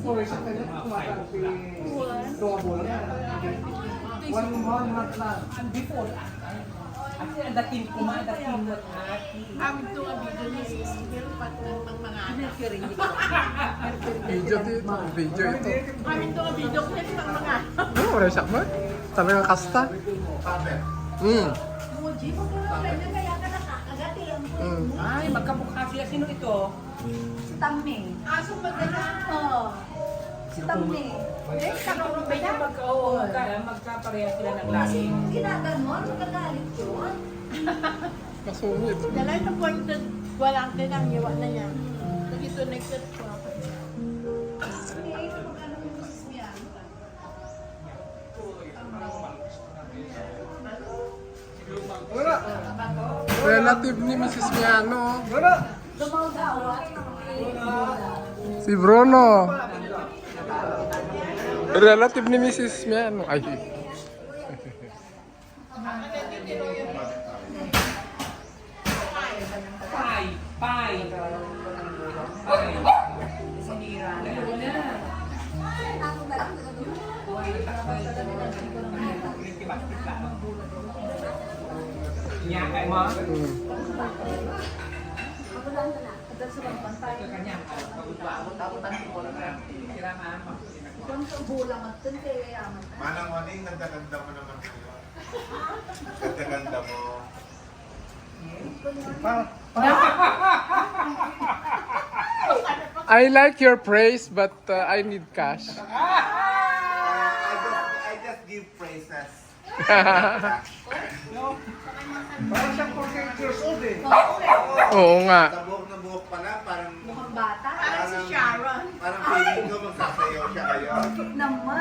Sorry, sa kanya tumatang dua bulan. One month lang. And before, kasi ang dating kumain, dating mo hati. Amin to ang video ni Sister pati ng mga anak. Video dito, video ito. Amin to ang video clip ng mga anak. Oh, wala siya ba? Talagang kasta. Muji, magkakaroon na kaya ka nakakagati ang Ay, magkamukha sila. Sino ito? Si Tangming. Asong maganda. Oo. Si Tangming. Eh, karoon ba Medyo yan? magkapareha sila ng lahi. Ginaganon, magagalit yun. Masungit. Dalay na pointed. Walang tinang iwa na niya. Nagito naked ko. Okay, magkano yung Mrs. Mia? Wala. Relative ni Mrs. Miano. Wala. Dumawdawat. Si Bruno. Relative ni Mrs. Miano. Ay. Pai. Pai. Sinira na. Ako ba lang Niya kay mo? Ako lang na. Kadal sa pagpantay. Kanya. Takot-takotan ko lang. Kiraman mo. Kung sa bulang at dun kay Yaman. Manang Waning, ganda-ganda mo naman kayo. Ganda-ganda mo. I like your praise, but I need cash. I just give praises. Parang siyang 48 years old eh. Oo nga. Sa buhok pala, parang Mukhang bata. Parang si Sharon. parang feeling ko magsasayaw siya kayo. Naman.